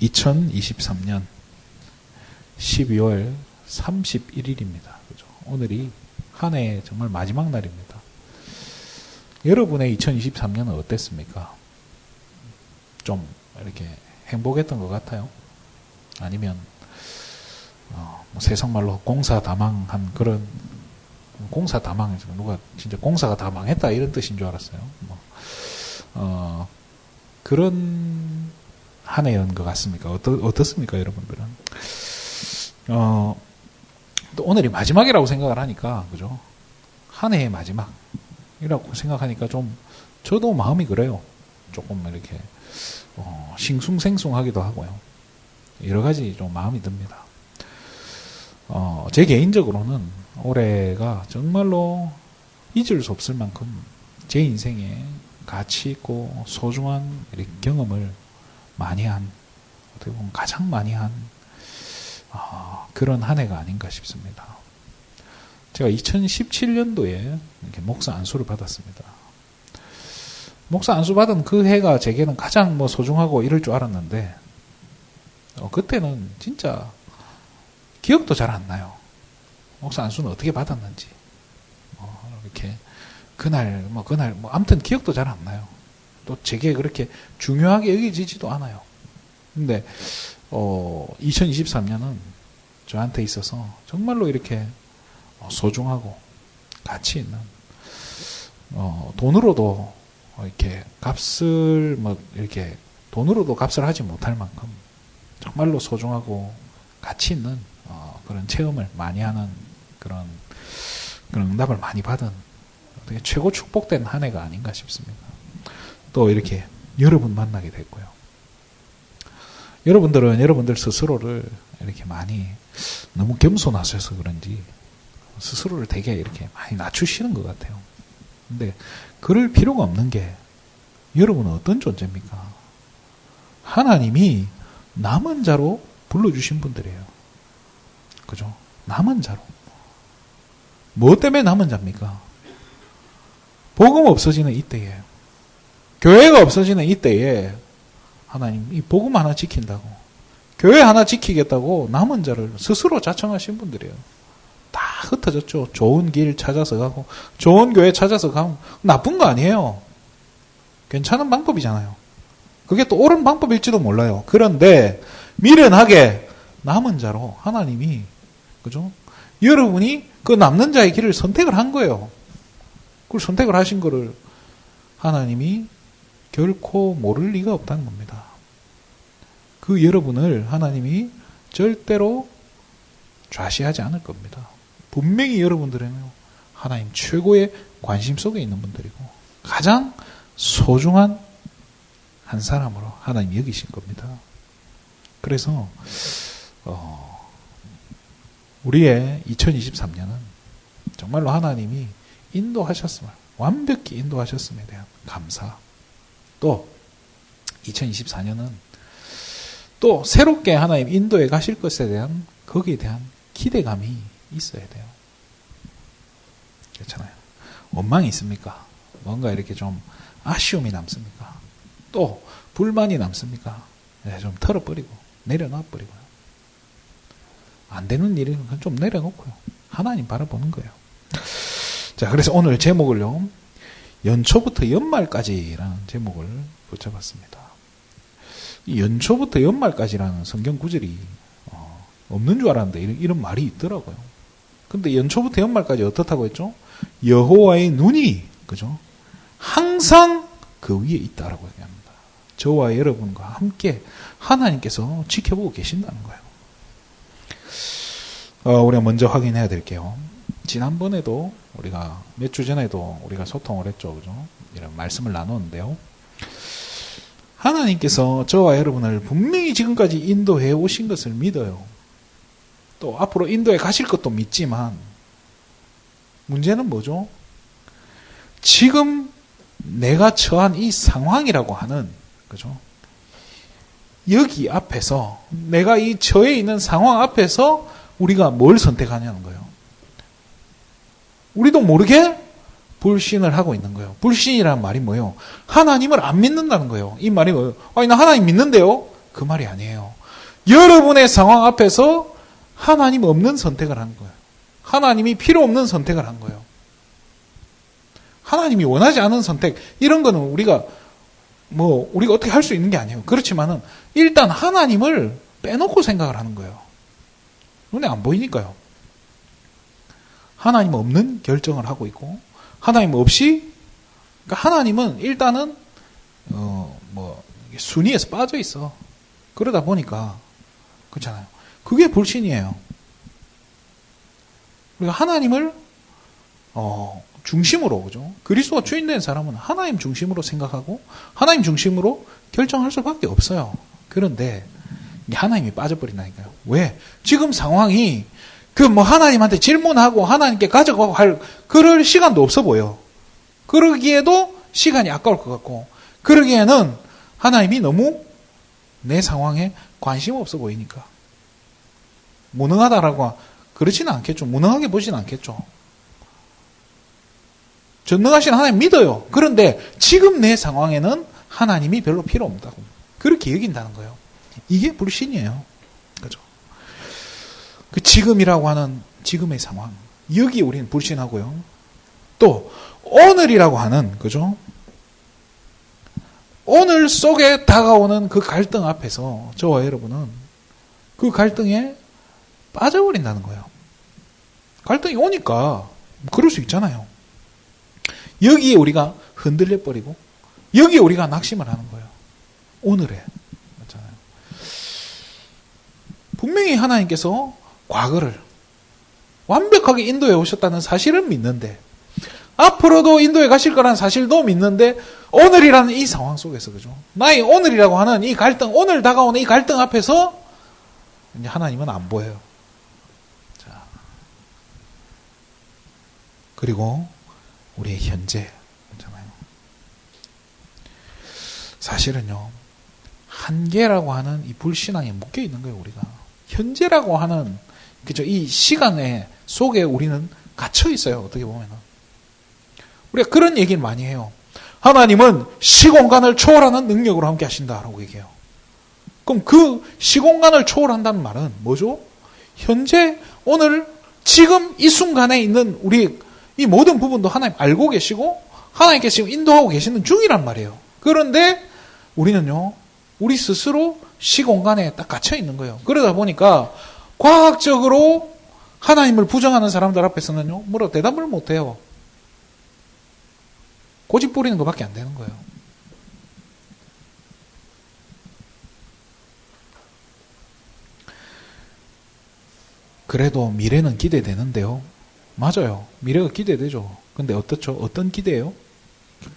2023년 12월 31일입니다. 그죠? 오늘이 한 해의 정말 마지막 날입니다. 여러분의 2023년은 어땠습니까? 좀 이렇게 행복했던 것 같아요? 아니면 뭐 세상말로 공사다망한 그런, 공사다망, 누가 진짜 공사가 다 망했다 이런 뜻인 줄 알았어요. 그런 한 해였던 것 같습니까? 어떻습니까, 여러분들은? 또 오늘이 마지막이라고 생각을 하니까, 그죠? 한 해의 마지막이라고 생각하니까 좀, 저도 마음이 그래요. 조금 이렇게, 싱숭생숭하기도 하고요. 여러 가지 좀 마음이 듭니다. 제 개인적으로는 올해가 정말로 잊을 수 없을 만큼 제 인생에 가치 있고 소중한 경험을 많이 한, 어떻게 보면 가장 많이 한 그런 한 해가 아닌가 싶습니다. 제가 2017년도에 이렇게 목사 안수를 받았습니다. 목사 안수 받은 그 해가 제게는 가장 소중하고 이럴 줄 알았는데, 그때는 진짜 기억도 잘 안 나요. 목사 안수는 어떻게 받았는지, 이렇게 그날 아무튼 기억도 잘 안 나요. 또 제게 그렇게 중요하게 여겨지지도 않아요. 근데 2023년은 저한테 있어서 정말로 이렇게 소중하고 가치 있는, 돈으로도 이렇게 돈으로도 값을 하지 못할 만큼 정말로 소중하고 가치 있는 그런 체험을 많이 하는 그런 응답을 많이 받은 되게 최고 축복된 한 해가 아닌가 싶습니다. 또 이렇게 여러분 만나게 됐고요. 여러분들은 여러분들 스스로를 이렇게 많이 너무 겸손하셔서 그런지 스스로를 되게 이렇게 많이 낮추시는 것 같아요. 근데 그럴 필요가 없는 게, 여러분은 어떤 존재입니까? 하나님이 남은 자로 불러주신 분들이에요. 그죠? 남은 자로. 뭐 때문에 남은 자입니까? 복음 없어지는 이때에, 교회가 없어지는 이때에 하나님 이 복음 하나 지킨다고, 교회 하나 지키겠다고 남은 자를 스스로 자청하신 분들이에요. 다 흩어졌죠. 좋은 길 찾아서 가고 좋은 교회 찾아서 가고, 나쁜 거 아니에요. 괜찮은 방법이잖아요. 그게 또 옳은 방법일지도 몰라요. 그런데 미련하게 남은 자로 하나님이, 그죠? 여러분이 그 남는 자의 길을 선택을 한 거예요. 그걸 선택을 하신 거를 하나님이 결코 모를 리가 없다는 겁니다. 그 여러분을 하나님이 절대로 좌시하지 않을 겁니다. 분명히 여러분들은 하나님 최고의 관심 속에 있는 분들이고 가장 소중한 한 사람으로 하나님 여기신 겁니다. 그래서 우리의 2023년은 정말로 하나님이 인도하셨음을, 완벽히 인도하셨음에 대한 감사, 또 2024년은 또 새롭게 하나님 인도에 가실 것에 대한, 거기에 대한 기대감이 있어야 돼요. 그렇잖아요. 원망이 있습니까? 뭔가 이렇게 좀 아쉬움이 남습니까? 또 불만이 남습니까? 네, 좀 털어버리고 내려놔버리고요. 안 되는 일은 좀 내려놓고요. 하나님 바라보는 거예요. 자, 그래서 오늘 제목을요, 연초부터 연말까지라는 제목을 붙여봤습니다. 이 연초부터 연말까지라는 성경 구절이 없는 줄 알았는데 이런 말이 있더라고요. 근데 연초부터 연말까지 어떻다고 했죠? 여호와의 눈이, 그죠? 항상 그 위에 있다라고 얘기합니다. 저와 여러분과 함께 하나님께서 지켜보고 계신다는 거예요. 우리가 먼저 확인해야 될 게요, 지난번에도 우리가 몇 주 전에도 우리가 소통을 했죠, 그죠? 이런 말씀을 나누는데요, 하나님께서 저와 여러분을 분명히 지금까지 인도해 오신 것을 믿어요. 또 앞으로 인도에 가실 것도 믿지만, 문제는 뭐죠? 지금 내가 처한 이 상황이라고 하는, 그죠? 여기 앞에서, 내가 이 처해 있는 상황 앞에서 우리가 뭘 선택하냐는 거예요. 우리도 모르게 불신을 하고 있는 거예요. 불신이라는 말이 뭐예요? 하나님을 안 믿는다는 거예요. 이 말이 뭐예요? 아니, 나 하나님 믿는데요? 그 말이 아니에요. 여러분의 상황 앞에서 하나님 없는 선택을 한 거예요. 하나님이 필요 없는 선택을 한 거예요. 하나님이 원하지 않은 선택, 이런 거는 우리가 어떻게 할 수 있는 게 아니에요. 그렇지만은, 일단 하나님을 빼놓고 생각을 하는 거예요. 눈에 안 보이니까요. 하나님 없는 결정을 하고 있고, 하나님 없이, 그러니까 하나님은 일단은, 순위에서 빠져 있어. 그러다 보니까, 그렇잖아요. 그게 불신이에요. 우리가 하나님을, 중심으로, 그죠? 그리스도가 주인된 사람은 하나님 중심으로 생각하고 하나님 중심으로 결정할 수밖에 없어요. 그런데 하나님이 빠져버린다니까요. 왜? 지금 상황이 하나님한테 질문하고 하나님께 가져가고 그럴 시간도 없어 보여. 그러기에도 시간이 아까울 것 같고, 그러기에는 하나님이 너무 내 상황에 관심 없어 보이니까. 무능하다라고 그렇지는 않겠죠. 무능하게 보지는 않겠죠. 전능하신 하나님 믿어요. 그런데 지금 내 상황에는 하나님이 별로 필요 없다고. 그렇게 여긴다는 거예요. 이게 불신이에요. 그죠? 그 지금이라고 하는 지금의 상황. 여기에 우리는 불신하고요. 또, 오늘이라고 하는, 그죠? 오늘 속에 다가오는 그 갈등 앞에서 저와 여러분은 그 갈등에 빠져버린다는 거예요. 갈등이 오니까 그럴 수 있잖아요. 여기에 우리가 흔들려 버리고 여기에 우리가 낙심을 하는 거예요. 오늘에. 맞잖아요. 분명히 하나님께서 과거를 완벽하게 인도해 오셨다는 사실은 믿는데, 앞으로도 인도에 가실 거라는 사실도 믿는데, 오늘이라는 이 상황 속에서, 그죠? 나의 오늘이라고 하는 이 갈등, 오늘 다가오는 이 갈등 앞에서 이제 하나님은 안 보여요. 자. 그리고 우리의 현재, 있잖아요. 사실은요, 한계라고 하는 이 불신앙에 묶여 있는 거예요, 우리가. 현재라고 하는, 그죠? 이 시간의 속에 우리는 갇혀 있어요, 어떻게 보면은. 우리가 그런 얘기를 많이 해요. 하나님은 시공간을 초월하는 능력으로 함께 하신다라고 얘기해요. 그럼 그 시공간을 초월한다는 말은 뭐죠? 현재, 오늘, 지금 이 순간에 있는 우리 이 모든 부분도 하나님 알고 계시고 하나님께 지금 인도하고 계시는 중이란 말이에요. 그런데 우리는요, 우리 스스로 시공간에 딱 갇혀 있는 거예요. 그러다 보니까 과학적으로 하나님을 부정하는 사람들 앞에서는요, 뭐라고 대답을 못 해요. 고집 부리는 것밖에 안 되는 거예요. 그래도 미래는 기대되는데요. 맞아요. 미래가 기대되죠. 근데 어떻죠? 어떤 기대예요?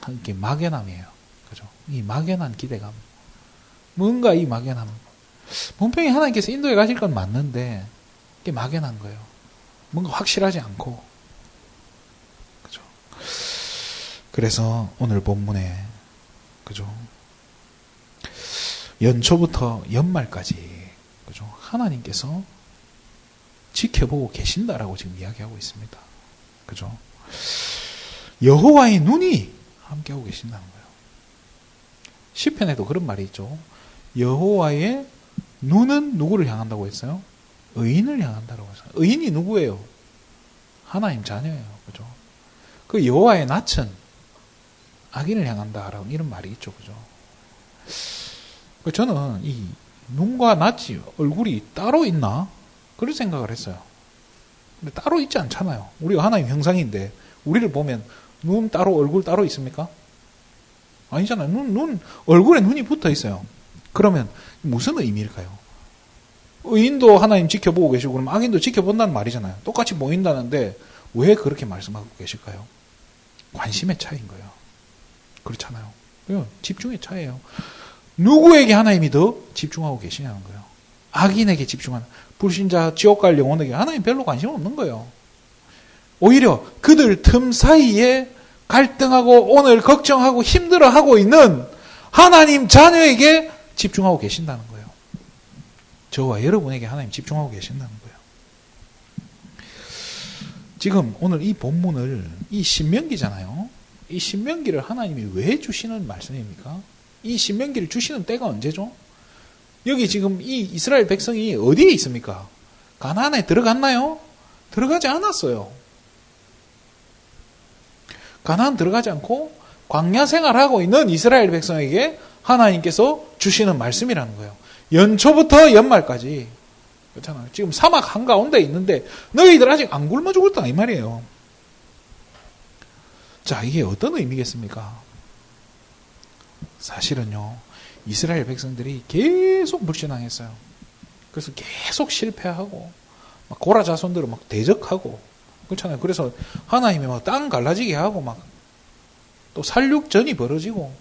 이게 막연함이에요. 그죠? 이 막연한 기대감. 뭔가 이 막연함. 분명히 하나님께서 인도에 가실 건 맞는데, 이게 막연한 거예요. 뭔가 확실하지 않고. 그죠? 그래서 오늘 본문에, 그죠? 연초부터 연말까지, 그죠? 하나님께서 지켜보고 계신다라고 지금 이야기하고 있습니다. 그죠? 여호와의 눈이 함께하고 계신다는 거예요. 시편에도 그런 말이 있죠. 여호와의 눈은 누구를 향한다고 했어요? 의인을 향한다고 했어요. 의인이 누구예요? 하나님 자녀예요. 그죠? 그 여호와의 낯은 악인을 향한다라고 이런 말이 있죠. 그죠? 저는 이 눈과 낯이 얼굴이 따로 있나? 그런 생각을 했어요. 근데 따로 있지 않잖아요. 우리가 하나님 형상인데 우리를 보면 눈 따로 얼굴 따로 있습니까? 아니잖아요. 얼굴에 눈이 붙어 있어요. 그러면 무슨 의미일까요? 의인도 하나님 지켜보고 계시고 그러면 악인도 지켜본다는 말이잖아요. 똑같이 보인다는데 왜 그렇게 말씀하고 계실까요? 관심의 차이인 거예요. 그렇잖아요. 집중의 차이예요. 누구에게 하나님이 더 집중하고 계시냐는 거예요. 악인에게 집중하는, 불신자 지옥 갈 영혼에게 하나님 별로 관심 없는 거예요. 오히려 그들 틈 사이에 갈등하고 오늘 걱정하고 힘들어하고 있는 하나님 자녀에게 집중하고 계신다는 거예요. 저와 여러분에게 하나님 집중하고 계신다는 거예요. 지금 오늘 이 본문을, 이 신명기잖아요. 이 신명기를 하나님이 왜 주시는 말씀입니까? 이 신명기를 주시는 때가 언제죠? 여기 지금 이 이스라엘 백성이 어디에 있습니까? 가나안에 들어갔나요? 들어가지 않았어요. 가나안 들어가지 않고 광야 생활하고 있는 이스라엘 백성에게 하나님께서 주시는 말씀이라는 거예요. 연초부터 연말까지. 그렇잖아요. 지금 사막 한가운데 있는데 너희들 아직 안 굶어 죽었다 이 말이에요. 자, 이게 어떤 의미겠습니까? 사실은요, 이스라엘 백성들이 계속 불신앙했어요. 그래서 계속 실패하고 막 고라 자손들을 막 대적하고 그렇잖아요. 그래서 하나님이 막 땅 갈라지게 하고 막 또 살육전이 벌어지고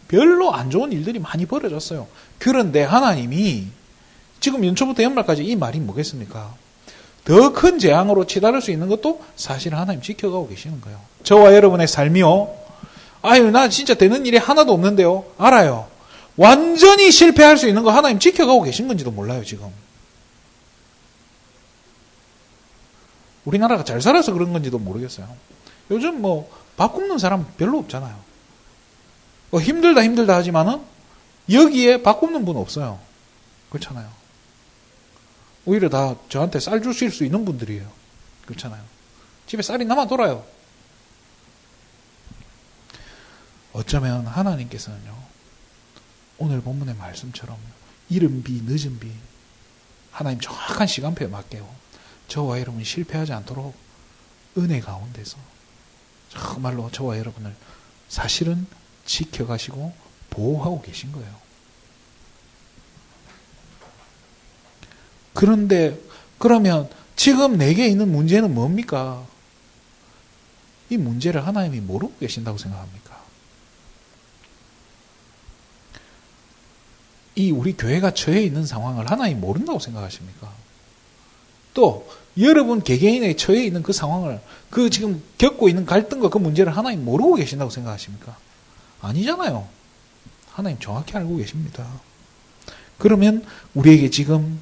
별로 안 좋은 일들이 많이 벌어졌어요. 그런데 하나님이 지금 연초부터 연말까지 이 말이 뭐겠습니까? 더 큰 재앙으로 치달을 수 있는 것도 사실 하나님 지켜가고 계시는 거예요. 저와 여러분의 삶이요. 아유, 나 진짜 되는 일이 하나도 없는데요. 알아요. 완전히 실패할 수 있는 거 하나님 지켜가고 계신 건지도 몰라요, 지금. 우리나라가 잘 살아서 그런 건지도 모르겠어요. 요즘 밥 굶는 사람 별로 없잖아요. 힘들다 하지만은 여기에 밥 굶는 분 없어요. 그렇잖아요. 오히려 다 저한테 쌀 주실 수 있는 분들이에요. 그렇잖아요. 집에 쌀이 남아 돌아요. 어쩌면 하나님께서는요, 오늘 본문의 말씀처럼 이른 비, 늦은 비, 하나님 정확한 시간표에 맞게요. 저와 여러분이 실패하지 않도록 은혜 가운데서 정말로 저와 여러분을 사실은 지켜가시고 보호하고 계신 거예요. 그런데 그러면 지금 내게 있는 문제는 뭡니까? 이 문제를 하나님이 모르고 계신다고 생각합니까? 이 우리 교회가 처해 있는 상황을 하나님이 모른다고 생각하십니까? 또 여러분 개개인에 처해 있는 그 상황을, 그 지금 겪고 있는 갈등과 그 문제를 하나님 모르고 계신다고 생각하십니까? 아니잖아요. 하나님 정확히 알고 계십니다. 그러면 우리에게 지금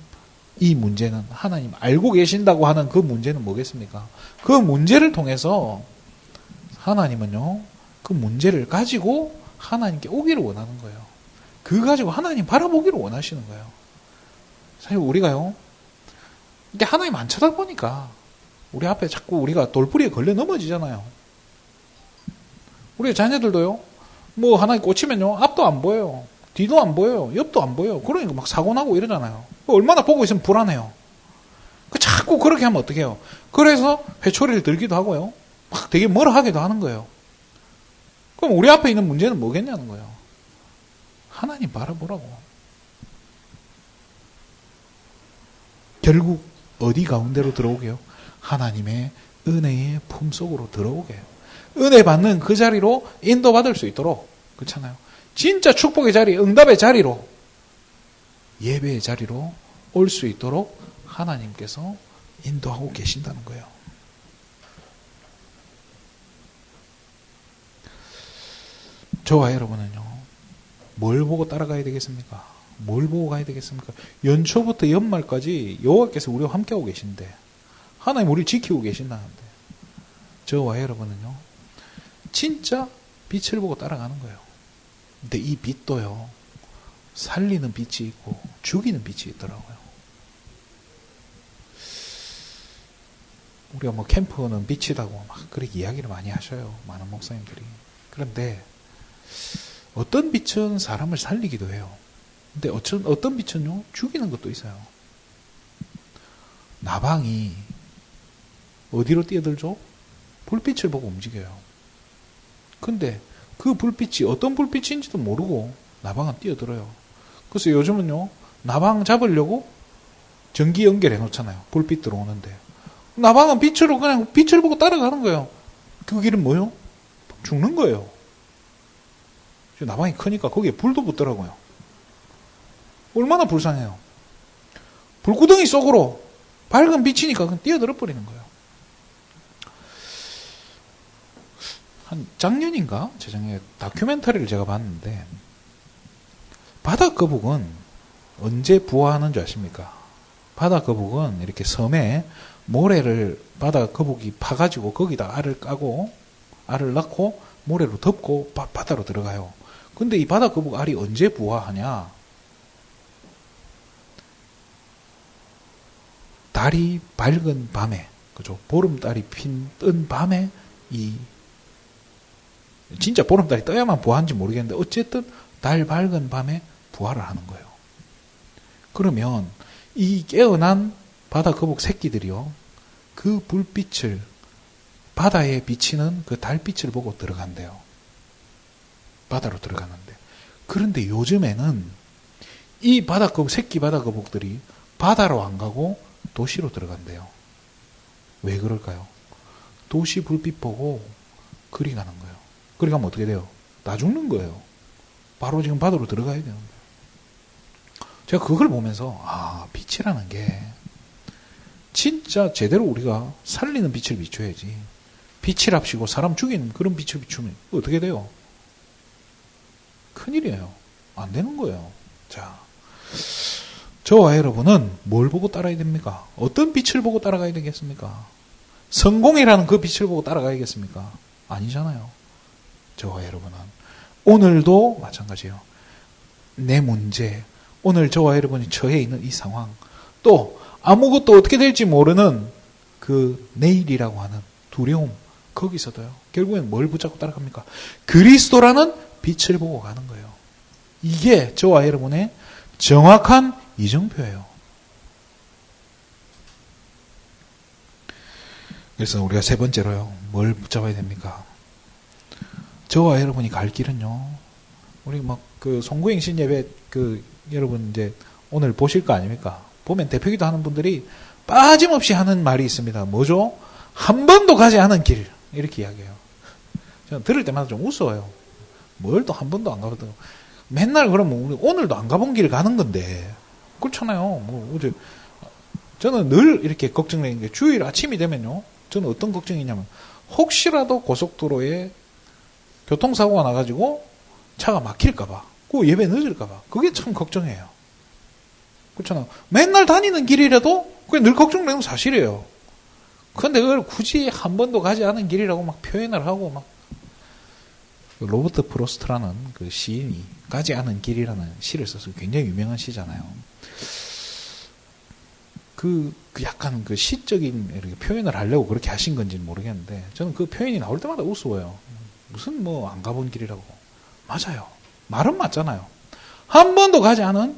이 문제는 하나님 알고 계신다고 하는 그 문제는 뭐겠습니까? 그 문제를 통해서 하나님은요, 그 문제를 가지고 하나님께 오기를 원하는 거예요. 그거 가지고 하나님 바라보기를 원하시는 거예요. 사실 우리가요, 이게 하나님 안 쳐다보니까 우리 앞에 자꾸 우리가 돌부리에 걸려 넘어지잖아요. 우리 자녀들도요, 하나님 꽂히면요, 앞도 안 보여요. 뒤도 안 보여요. 옆도 안 보여요. 그러니까 막 사고 나고 이러잖아요. 얼마나 보고 있으면 불안해요. 자꾸 그렇게 하면 어떻게 해요? 그래서 회초리를 들기도 하고요. 막 되게 뭐라 하기도 하는 거예요. 그럼 우리 앞에 있는 문제는 뭐겠냐는 거예요. 하나님 바라보라고. 결국 어디 가운데로 들어오게요? 하나님의 은혜의 품속으로 들어오게 해요. 은혜 받는 그 자리로 인도받을 수 있도록, 그렇잖아요. 진짜 축복의 자리, 응답의 자리로, 예배의 자리로 올 수 있도록 하나님께서 인도하고 계신다는 거예요. 저와 여러분은요, 뭘 보고 따라가야 되겠습니까? 뭘 보고 가야 되겠습니까? 연초부터 연말까지 여호와께서 우리와 함께하고 계신데, 하나님 우리를 지키고 계신다는데, 저와 여러분은요, 진짜 빛을 보고 따라가는 거예요. 근데 이 빛도요, 살리는 빛이 있고 죽이는 빛이 있더라고요. 우리가 캠프는 빛이라고 막 그렇게 이야기를 많이 하셔요. 많은 목사님들이. 그런데 어떤 빛은 사람을 살리기도 해요. 근데 어떤 빛은요, 죽이는 것도 있어요. 나방이 어디로 뛰어들죠? 불빛을 보고 움직여요. 근데 그 불빛이 어떤 불빛인지도 모르고 나방은 뛰어들어요. 그래서 요즘은요, 나방 잡으려고 전기 연결해 놓잖아요. 불빛 들어오는데. 나방은 그냥 빛을 보고 따라가는 거예요. 그 길은 뭐요? 죽는 거예요. 나방이 크니까 거기에 불도 붙더라고요. 얼마나 불쌍해요. 불구덩이 속으로 밝은 빛이니까 그냥 뛰어들어 버리는 거예요. 한 작년인가? 재작년에 다큐멘터리를 제가 봤는데, 바다거북은 언제 부화하는 줄 아십니까? 바다거북은 이렇게 섬에 모래를 바다거북이 파가지고 거기다 알을 까고, 알을 낳고 모래로 덮고 바다로 들어가요. 근데 이 바다거북 알이 언제 부화하냐? 달이 밝은 밤에, 그죠? 보름달이 뜬 밤에 진짜 보름달이 떠야만 부화하는지 모르겠는데 어쨌든 달 밝은 밤에 부활을 하는 거예요. 그러면 이 깨어난 바다 거북 새끼들이요, 그 불빛을, 바다에 비치는 그 달빛을 보고 들어간대요. 바다로 들어가는데. 그런데 요즘에는 이 새끼 바다 거북들이 바다로 안 가고 도시로 들어간대요. 왜 그럴까요? 도시 불빛 보고 그리 가는 거예요. 그리 가면 어떻게 돼요? 다 죽는 거예요. 바로 지금 바다로 들어가야 되는 거예요. 제가 그걸 보면서 빛이라는 게 진짜 제대로 우리가 살리는 빛을 비춰야지, 빛이랍시고 사람 죽이는 그런 빛을 비추면 어떻게 돼요? 큰일이에요. 안 되는 거예요. 자, 저와 여러분은 뭘 보고 따라야 됩니까? 어떤 빛을 보고 따라가야 되겠습니까? 성공이라는 그 빛을 보고 따라가야겠습니까? 아니잖아요. 저와 여러분은 오늘도 마찬가지예요. 내 문제, 오늘 저와 여러분이 처해 있는 이 상황, 또 아무것도 어떻게 될지 모르는 그 내일이라고 하는 두려움, 거기서도요, 결국엔 뭘 붙잡고 따라갑니까? 그리스도라는 빛을 보고 가는 거예요. 이게 저와 여러분의 정확한 이정표예요. 그래서 우리가 세 번째로요, 뭘 붙잡아야 됩니까? 저와 여러분이 갈 길은요, 우리 송구행신 예배 여러분 이제 오늘 보실 거 아닙니까? 보면 대표기도 하는 분들이 빠짐없이 하는 말이 있습니다. 뭐죠? 한 번도 가지 않은 길, 이렇게 이야기해요. 저는 들을 때마다 좀 웃어요. 뭘 또 한 번도 안 가봤다고. 맨날 그러면 우리 오늘도 안 가본 길 가는 건데, 그렇잖아요. 어제 저는 늘 이렇게 걱정되는 게, 주일 아침이 되면요, 저는 어떤 걱정이 있냐면, 혹시라도 고속도로에 교통사고가 나가지고 차가 막힐까봐, 그 예배 늦을까봐, 그게 참 걱정이에요. 그렇잖아요. 맨날 다니는 길이라도 그게 늘 걱정되는 사실이에요. 그런데 그걸 굳이 한 번도 가지 않은 길이라고 막 표현을 하고, 막 로버트 프로스트라는 그 시인이 가지 않은 길이라는 시를 써서 굉장히 유명한 시잖아요. 약간 그 시적인 이렇게 표현을 하려고 그렇게 하신 건지는 모르겠는데, 저는 그 표현이 나올 때마다 우스워요. 무슨 안 가본 길이라고. 맞아요. 말은 맞잖아요. 한 번도 가지 않은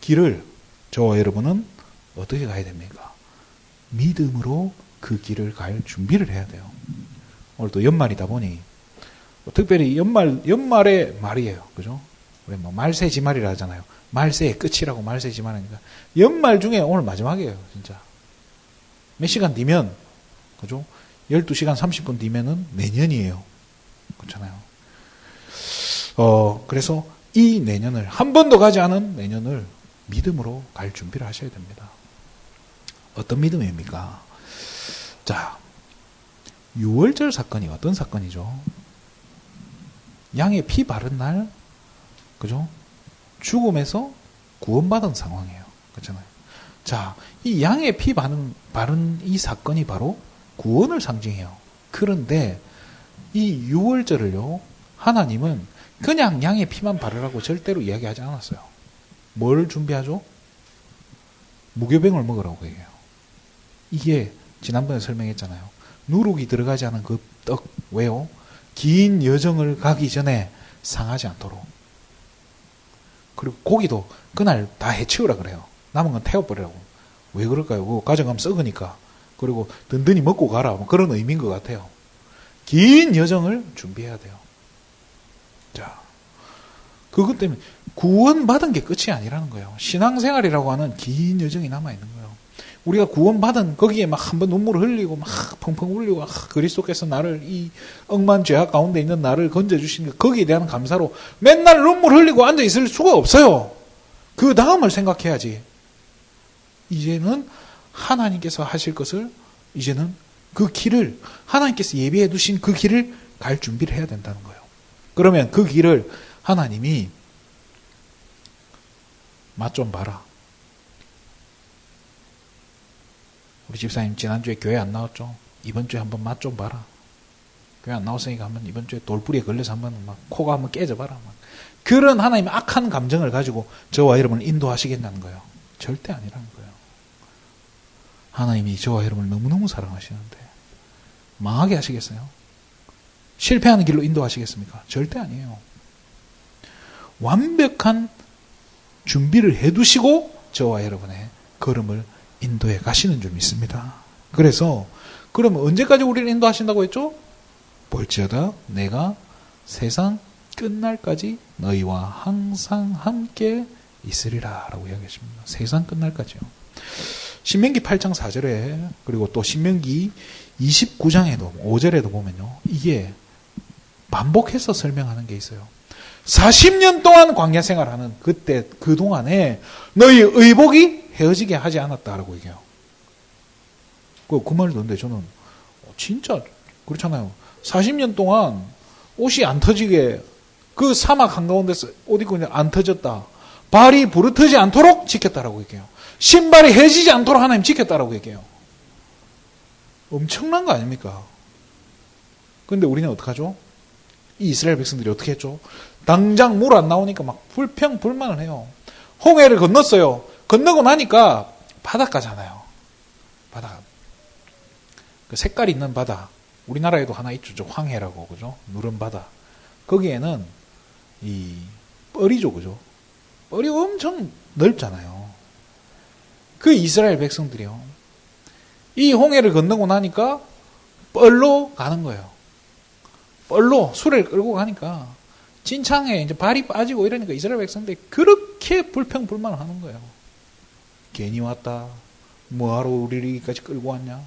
길을 저와 여러분은 어떻게 가야 됩니까? 믿음으로 그 길을 갈 준비를 해야 돼요. 오늘 또 연말이다 보니, 특별히 연말의 말이에요. 그죠? 우리 말세지말이라 하잖아요. 말세의 끝이라고 말세지말이니까. 연말 중에 오늘 마지막이에요. 진짜. 몇 시간 뒤면, 그죠? 12시간 30분 뒤면은 내년이에요. 그렇잖아요. 그래서 이 내년을, 한 번도 가지 않은 내년을 믿음으로 갈 준비를 하셔야 됩니다. 어떤 믿음입니까? 자, 6월절 사건이 어떤 사건이죠? 양의 피 바른 날, 그죠? 죽음에서 구원받은 상황이에요. 그렇잖아요. 자, 이 양의 피 바른 이 사건이 바로 구원을 상징해요. 그런데 이 6월절을요, 하나님은 그냥 양의 피만 바르라고 절대로 이야기하지 않았어요. 뭘 준비하죠? 무교병을 먹으라고 얘기해요. 이게 지난번에 설명했잖아요. 누룩이 들어가지 않은 그 떡, 왜요? 긴 여정을 가기 전에 상하지 않도록. 그리고 고기도 그날 다 해치우라 그래요. 남은 건 태워버리라고. 왜 그럴까요? 그거 가져가면 썩으니까. 그리고 든든히 먹고 가라. 그런 의미인 것 같아요. 긴 여정을 준비해야 돼요. 자, 그것 때문에 구원받은 게 끝이 아니라는 거예요. 신앙생활이라고 하는 긴 여정이 남아있는 거예요. 우리가 구원받은 거기에 막 한번 눈물을 흘리고 막 펑펑 울리고 그리스도께서 나를 이 억만 죄악 가운데 있는 나를 건져주신 거기에 대한 감사로 맨날 눈물 흘리고 앉아있을 수가 없어요. 그 다음을 생각해야지. 이제는 하나님께서 하실 것을, 이제는 그 길을, 하나님께서 예비해 두신 그 길을 갈 준비를 해야 된다는 거예요. 그러면 그 길을 하나님이 맛 좀 봐라. 우리 집사님 지난주에 교회 안 나왔죠? 이번 주에 한번 맛 좀 봐라. 교회 안 나왔으니까 한번 이번 주에 돌뿌리에 걸려서 한번 막 코가 한번 깨져봐라. 막. 그런 하나님의 악한 감정을 가지고 저와 여러분을 인도하시겠다는 거예요. 절대 아니라는 거예요. 하나님이 저와 여러분을 너무너무 사랑하시는데 망하게 하시겠어요? 실패하는 길로 인도하시겠습니까? 절대 아니에요. 완벽한 준비를 해두시고 저와 여러분의 걸음을 인도해 가시는 줄 믿습니다. 그래서 그러면 언제까지 우리를 인도하신다고 했죠? 볼지어다 내가 세상 끝날까지 너희와 항상 함께 있으리라 라고 이야기하십니다. 세상 끝날까지요. 신명기 8장 4절에 그리고 또 신명기 29장에도 5절에도 보면요. 이게 반복해서 설명하는 게 있어요. 40년 동안 광야 생활하는 그때 그동안에 너희 의복이 헤어지게 하지 않았다라고 얘기해요. 그 말을 듣는데 저는 진짜 그렇잖아요. 40년 동안 옷이 안 터지게 그 사막 한가운데서 옷 입고 안 터졌다. 발이 부르트지 않도록 지켰다라고 얘기해요. 신발이 헤어지지 않도록 하나님 지켰다라고 얘기해요. 엄청난 거 아닙니까? 그런데 우리는 어떡하죠? 이 이스라엘 백성들이 어떻게 했죠? 당장 물 안 나오니까 막 불평불만을 해요. 홍해를 건넜어요. 건너고 나니까 바닷가잖아요. 바다. 그 색깔 있는 바다. 우리나라에도 하나 있죠. 저 황해라고, 그죠? 누른 바다. 거기에는 이 뻘이죠, 그죠? 뻘이 엄청 넓잖아요. 그 이스라엘 백성들이요. 이 홍해를 건너고 나니까 뻘로 가는 거예요. 뻘로 수레를 끌고 가니까 진창에 이제 발이 빠지고 이러니까 이스라엘 백성들이 그렇게 불평불만을 하는 거예요. 괜히 왔다. 뭐하러 우리를 여기까지 끌고 왔냐?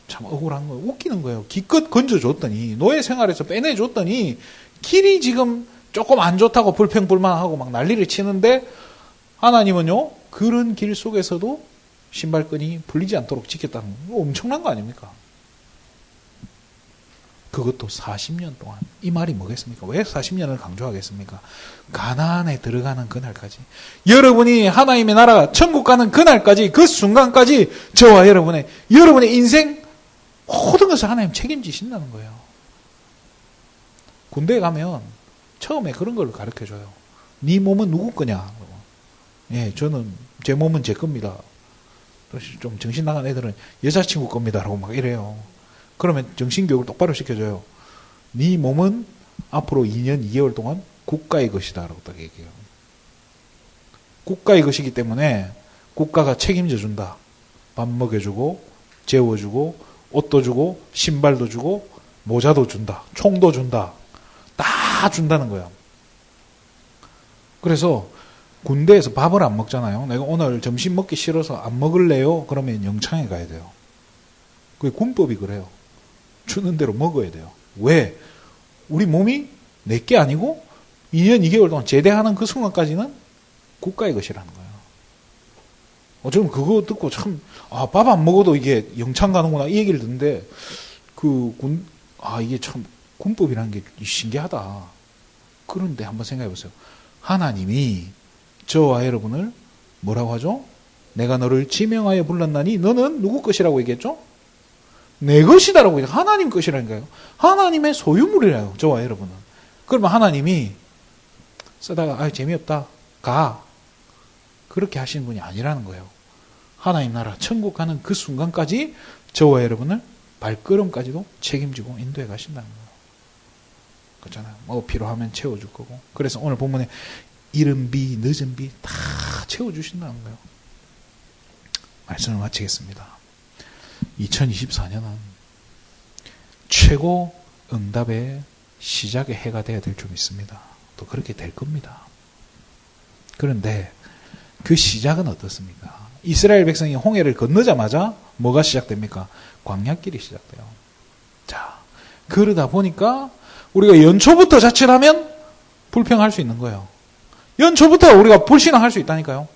참 억울한 거예요. 웃기는 거예요. 기껏 건져줬더니 노예 생활에서 빼내줬더니 길이 지금 조금 안 좋다고 불평불만하고 막 난리를 치는데 하나님은요. 그런 길 속에서도 신발끈이 풀리지 않도록 지켰다는 거 엄청난 거 아닙니까? 그것도 40년 동안. 이 말이 뭐겠습니까? 왜 40년을 강조하겠습니까? 가나안에 들어가는 그날까지. 여러분이 하나님의 나라 천국 가는 그날까지 그 순간까지 저와 여러분의 인생 모든 것을 하나님 책임지신다는 거예요. 군대에 가면 처음에 그런 걸 가르쳐줘요. 네 몸은 누구 거냐? 예, 저는 제 몸은 제 겁니다. 좀 정신 나간 애들은 여자친구 겁니다라고 막 이래요. 그러면 정신교육을 똑바로 시켜줘요. 네 몸은 앞으로 2년 2개월 동안 국가의 것이다 라고 딱 얘기해요. 국가의 것이기 때문에 국가가 책임져 준다. 밥 먹여주고 재워주고 옷도 주고 신발도 주고 모자도 준다. 총도 준다. 다 준다는 거예요. 그래서 군대에서 밥을 안 먹잖아요. 내가 오늘 점심 먹기 싫어서 안 먹을래요? 그러면 영창에 가야 돼요. 그게 군법이 그래요. 주는 대로 먹어야 돼요. 왜? 우리 몸이 내게 아니고 2년 2개월 동안 제대하는 그 순간까지는 국가의 것이라는 거예요. 저는 그거 듣고 참, 밥 안 먹어도 이게 영창 가는구나 이 얘기를 듣는데 이게 참 군법이라는 게 신기하다. 그런데 한번 생각해 보세요. 하나님이 저와 여러분을 뭐라고 하죠? 내가 너를 지명하여 불렀나니 너는 누구 것이라고 얘기했죠? 내 것이다라고 얘기해요. 하나님 것이라니까요. 하나님의 소유물이라요. 저와 여러분은. 그러면 하나님이 쓰다가 재미없다. 가. 그렇게 하시는 분이 아니라는 거예요. 하나님 나라 천국 가는 그 순간까지 저와 여러분을 발걸음까지도 책임지고 인도해 가신다는 거예요. 그렇잖아요. 뭐 필요하면 채워줄 거고. 그래서 오늘 본문에 이른 비 늦은 비 다 채워주신다는 거예요. 말씀을 마치겠습니다. 2024년은 최고 응답의 시작의 해가 되어야 될 줄 믿습니다. 또 그렇게 될 겁니다. 그런데 그 시작은 어떻습니까? 이스라엘 백성이 홍해를 건너자마자 뭐가 시작됩니까? 광야길이 시작돼요. 자, 그러다 보니까 우리가 연초부터 자칫하면 불평할 수 있는 거예요. 연초부터 우리가 불신앙할 수 있다니까요.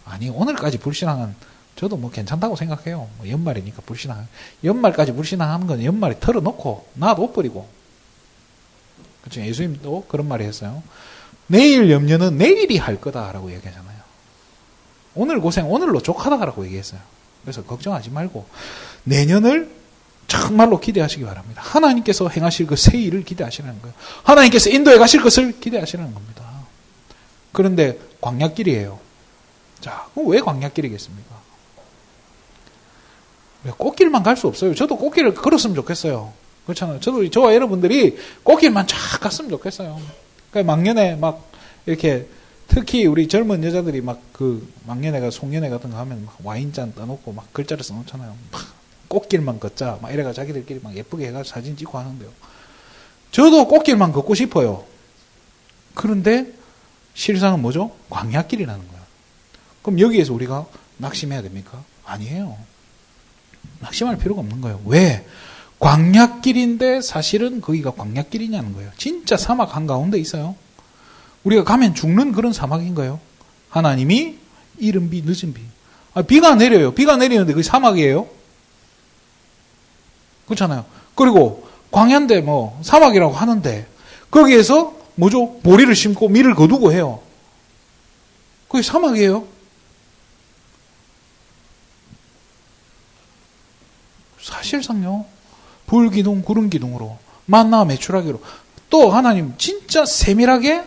아니, 오늘까지 불신앙은 저도 뭐 괜찮다고 생각해요. 연말이니까 불신앙. 연말까지 불신앙하는 건 연말에 털어놓고 놔둬버리고. 그렇죠. 예수님도 그런 말을 했어요. 내일 염려는 내일이 할 거다라고 얘기하잖아요. 오늘 고생 오늘로 족하다라고 얘기했어요. 그래서 걱정하지 말고 내년을 정말로 기대하시기 바랍니다. 하나님께서 행하실 그 새 일을 기대하시라는 거예요. 하나님께서 인도해 가실 것을 기대하시라는 겁니다. 그런데 광야길이에요. 자, 그럼 왜 광야길이겠습니까? 꽃길만 갈 수 없어요. 저도 꽃길을 걸었으면 좋겠어요. 그렇잖아요. 저와 여러분들이 꽃길만 쫙 갔으면 좋겠어요. 그러니까 막년에 막 이렇게 특히 우리 젊은 여자들이 막 그 막년회가 송년회 같은 거 하면 막 와인잔 떠놓고 막 글자를 써놓잖아요. 막 꽃길만 걷자 막 이래가 자기들끼리 막 예쁘게 해가지고 사진 찍고 하는데요. 저도 꽃길만 걷고 싶어요. 그런데 실상은 뭐죠? 광야길이라는 거예요. 그럼 여기에서 우리가 낙심해야 됩니까? 아니에요. 낙심할 필요가 없는 거예요. 왜? 광야길인데 사실은 거기가 광야길이냐는 거예요. 진짜 사막 한가운데 있어요. 우리가 가면 죽는 그런 사막인 거예요. 하나님이 이른 비, 늦은 비. 비가 내려요. 비가 내리는데 그게 사막이에요? 그렇잖아요. 그리고 광야인데 뭐 사막이라고 하는데 거기에서 뭐죠? 보리를 심고 밀을 거두고 해요. 그게 사막이에요? 사실상요. 불기둥, 구름기둥으로 만나 매출하기로 또 하나님 진짜 세밀하게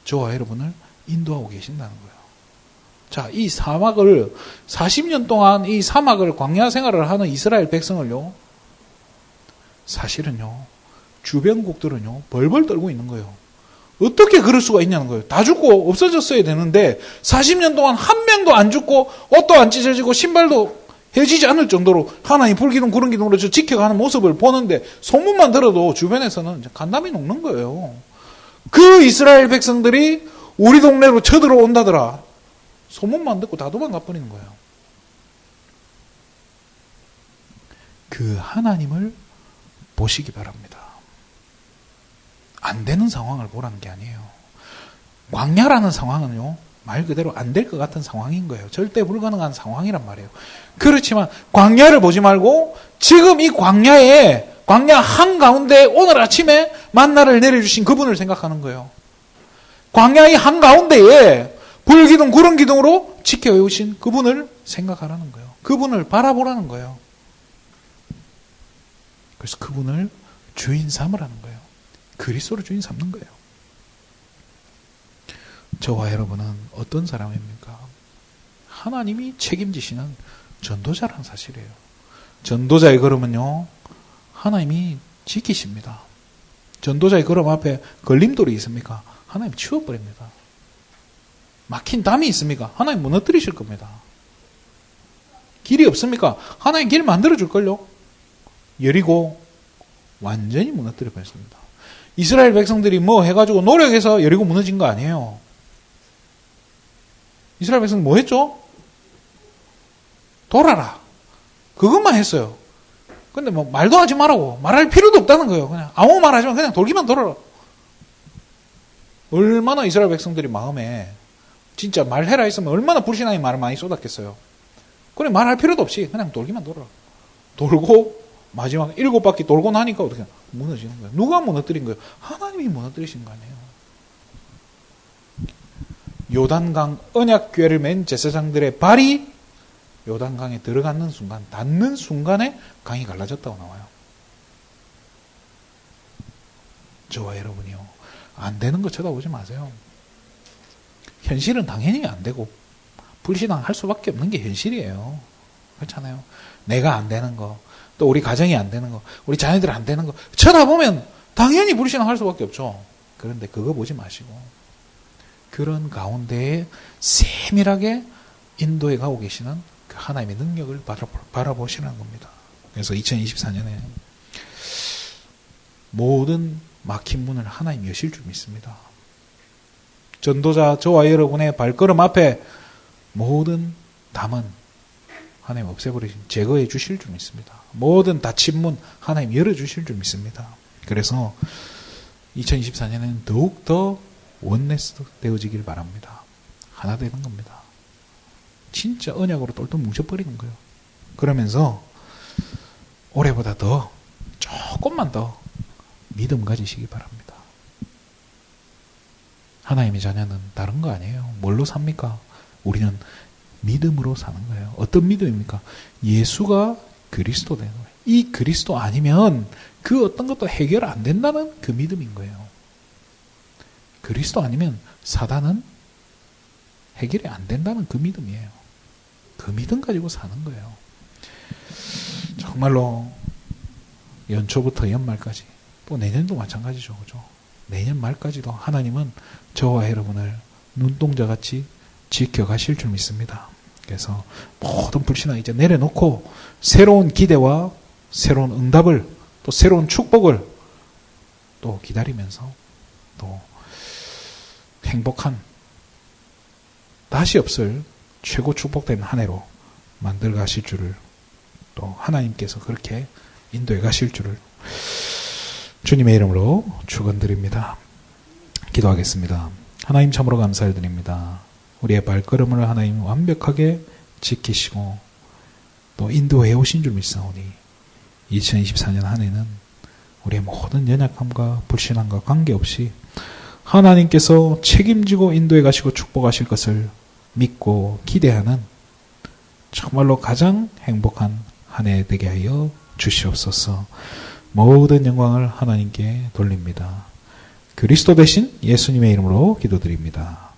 저와 여러분을 인도하고 계신다는 거예요. 자, 이 사막을 40년 동안 이 사막을 광야 생활을 하는 이스라엘 백성을요. 사실은요. 주변국들은요. 벌벌 떨고 있는 거예요. 어떻게 그럴 수가 있냐는 거예요. 다 죽고 없어졌어야 되는데 40년 동안 한 명도 안 죽고 옷도 안 찢어지고 신발도 헤어지지 않을 정도로 하나님 불기둥 구름기둥으로 지켜가는 모습을 보는데 소문만 들어도 주변에서는 간담이 녹는 거예요. 그 이스라엘 백성들이 우리 동네로 쳐들어온다더라. 소문만 듣고 다 도망가 버리는 거예요. 그 하나님을 보시기 바랍니다. 안 되는 상황을 보라는 게 아니에요. 광야라는 상황은요. 말 그대로 안 될 것 같은 상황인 거예요. 절대 불가능한 상황이란 말이에요. 그렇지만 광야를 보지 말고 지금 이 광야 한가운데 오늘 아침에 만나를 내려주신 그분을 생각하는 거예요. 광야의 한가운데에 불기둥 구름기둥으로 지켜오신 그분을 생각하라는 거예요. 그분을 바라보라는 거예요. 그래서 그분을 주인 삼으라는 거예요. 그리스도로 주인 삼는 거예요. 저와 여러분은 어떤 사람입니까? 하나님이 책임지시는 전도자라는 사실이에요. 전도자의 걸음은요, 하나님이 지키십니다. 전도자의 걸음 앞에 걸림돌이 있습니까? 하나님 치워버립니다. 막힌 담이 있습니까? 하나님 무너뜨리실 겁니다. 길이 없습니까? 하나님 길 만들어줄걸요? 여리고 완전히 무너뜨려 버렸습니다. 이스라엘 백성들이 뭐 해가지고 노력해서 여리고 무너진 거 아니에요. 이스라엘 백성 뭐 했죠? 돌아라. 그것만 했어요. 근데 뭐 말도 하지 말라고. 말할 필요도 없다는 거예요. 그냥 아무 말 하지 마. 그냥 돌기만 돌아라. 얼마나 이스라엘 백성들이 마음에 진짜 말해라 했으면 얼마나 불신앙의 말을 많이 쏟았겠어요. 그래 말할 필요도 없이 그냥 돌기만 돌아라. 돌고 마지막 7바퀴 돌고 나니까 어떻게 무너지는 거예요. 누가 무너뜨린 거예요? 하나님이 무너뜨리신 거 아니에요. 요단강 언약궤를 맨 제사장들의 발이 요단강에 들어가는 순간, 닿는 순간에 강이 갈라졌다고 나와요. 저와 여러분이요. 안 되는 거 쳐다보지 마세요. 현실은 당연히 안 되고 불신앙할 수밖에 없는 게 현실이에요. 그렇잖아요. 내가 안 되는 거, 또 우리 가정이 안 되는 거, 우리 자녀들 안 되는 거 쳐다보면 당연히 불신앙할 수밖에 없죠. 그런데 그거 보지 마시고 그런 가운데에 세밀하게 인도해 가고 계시는 그 하나님의 능력을 바라보시는 겁니다. 그래서 2024년에 모든 막힌 문을 하나님 여실 줄 믿습니다. 전도자 저와 여러분의 발걸음 앞에 모든 담은 하나님 없애버리신 제거해 주실 줄 믿습니다. 모든 닫힌 문 하나님 열어주실 줄 믿습니다. 그래서 2024년에는 더욱더 원네스 되어지길 바랍니다. 하나 되는 겁니다. 진짜 언약으로 똘똘 뭉쳐버리는 거예요. 그러면서 올해보다 더 조금만 더 믿음 가지시기 바랍니다. 하나님의 자녀는 다른 거 아니에요. 뭘로 삽니까? 우리는 믿음으로 사는 거예요. 어떤 믿음입니까? 예수가 그리스도 되는 거예요. 이 그리스도 아니면 그 어떤 것도 해결 안 된다는 그 믿음인 거예요. 그리스도 아니면 사단은 해결이 안 된다는 그 믿음이에요. 그 믿음 가지고 사는 거예요. 정말로 연초부터 연말까지 또 내년도 마찬가지죠. 그죠? 내년 말까지도 하나님은 저와 여러분을 눈동자같이 지켜가실 줄 믿습니다. 그래서 모든 불신앙 이제 내려놓고 새로운 기대와 새로운 응답을 또 새로운 축복을 또 기다리면서 또 행복한 다시 없을 최고 축복된 한 해로 만들어 가실 줄을 또 하나님께서 그렇게 인도해 가실 줄을 주님의 이름으로 축원드립니다. 기도하겠습니다. 하나님 참으로 감사를 드립니다. 우리의 발걸음을 하나님 완벽하게 지키시고 또 인도해 오신 줄 믿사오니 2024년 한 해는 우리의 모든 연약함과 불신함과 관계없이 하나님께서 책임지고 인도해 가시고 축복하실 것을 믿고 기대하는 정말로 가장 행복한 한 해 되게 하여 주시옵소서. 모든 영광을 하나님께 돌립니다. 그리스도 대신 예수님의 이름으로 기도드립니다.